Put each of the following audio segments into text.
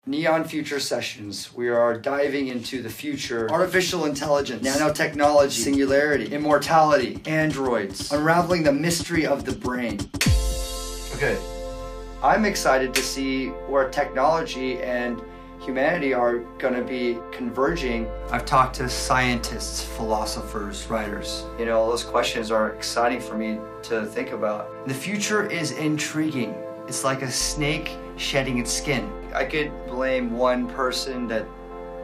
Neon Future Sessions. We are diving into the future, artificial intelligence, nanotechnology, singularity, immortality, androids, unraveling the mystery of the brain. Okay, I'm excited to see where technology and humanity are gonna be converging. I've talked to scientists, philosophers, writers. You know, those questions are exciting for me to think about. The future is intriguing. It's like a snake shedding its skin. I could blame one person that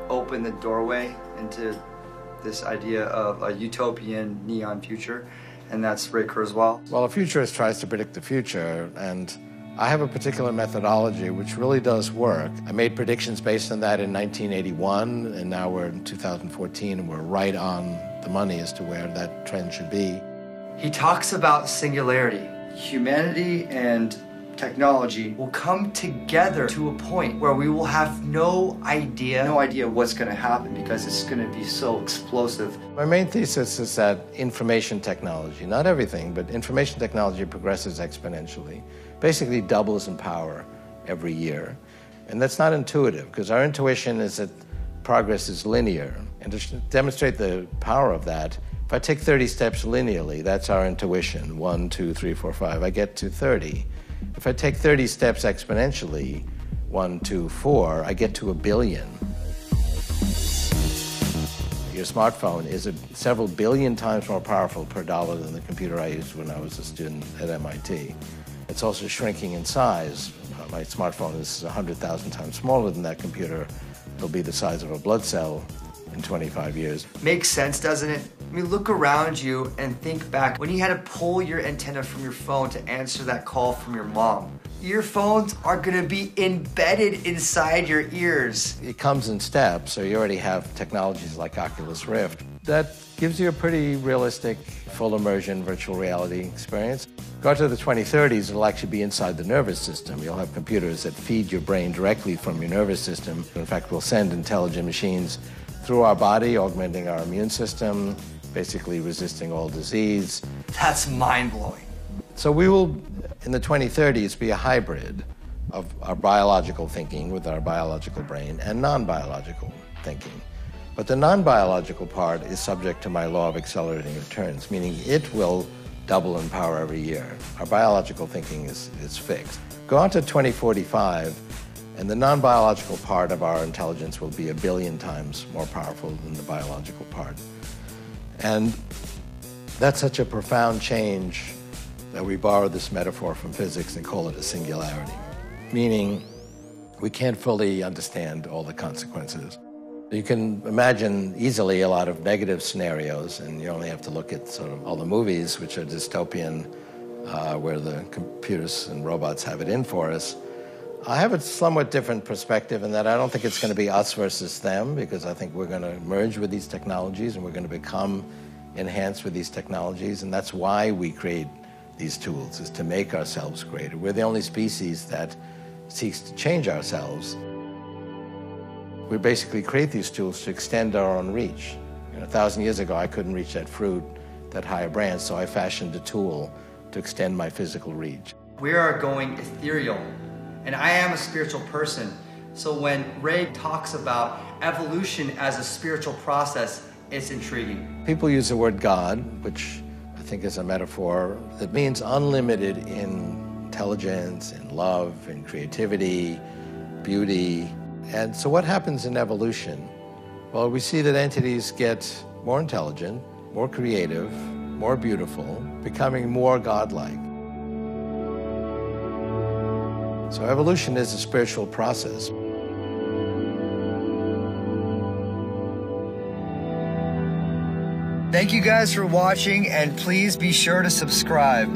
opened the doorway into this idea of a utopian neon future, and that's Ray Kurzweil. Well, a futurist tries to predict the future, and I have a particular methodology which really does work. I made predictions based on that in 1981, and now we're in 2014, and we're right on the money as to where that trend should be. He talks about singularity. Humanity and technology will come together to a point where we will have no idea what's going to happen because it's going to be so explosive. My main thesis is that information technology, not everything, but information technology progresses exponentially, basically doubles in power every year. And that's not intuitive, because our intuition is that progress is linear. And to demonstrate the power of that, if I take 30 steps linearly, that's our intuition, 1, 2, 3, 4, 5, I get to 30. If I take 30 steps exponentially, 1, 2, 4, I get to 1 billion. Your smartphone is several billion times more powerful per dollar than the computer I used when I was a student at MIT. It's also shrinking in size. My smartphone is 100,000 times smaller than that computer. It'll be the size of a blood cell in 25 years. Makes sense, doesn't it? I mean, look around you and think back when you had to pull your antenna from your phone to answer that call from your mom. Earphones are gonna be embedded inside your ears. It comes in steps, so you already have technologies like Oculus Rift. That gives you a pretty realistic, full immersion virtual reality experience. Go to the 2030s, it'll actually be inside the nervous system. You'll have computers that feed your brain directly from your nervous system. In fact, we'll send intelligent machines through our body, augmenting our immune system, basically resisting all disease. That's mind-blowing. So we will, in the 2030s, be a hybrid of our biological thinking with our biological brain and non-biological thinking. But the non-biological part is subject to my law of accelerating returns, meaning it will double in power every year. Our biological thinking is fixed. Go on to 2045, and the non-biological part of our intelligence will be 1 billion times more powerful than the biological part. And that's such a profound change that we borrow this metaphor from physics and call it a singularity, meaning we can't fully understand all the consequences. You can imagine easily a lot of negative scenarios, and you only have to look at sort of all the movies which are dystopian, where the computers and robots have it in for us. I have a somewhat different perspective in that I don't think it's going to be us versus them, because I think we're going to merge with these technologies and we're going to become enhanced with these technologies, and that's why we create these tools, is to make ourselves greater. We're the only species that seeks to change ourselves. We basically create these tools to extend our own reach. 1,000 years ago, I couldn't reach that fruit, that higher branch, so I fashioned a tool to extend my physical reach. We are going ethereal, and I am a spiritual person. So when Ray talks about evolution as a spiritual process, it's intriguing. People use the word God, which I think is a metaphor that means unlimited in intelligence, in love, in creativity, beauty. And so what happens in evolution? Well, we see that entities get more intelligent, more creative, more beautiful, becoming more godlike. So evolution is a spiritual process. Thank you guys for watching, and please be sure to subscribe.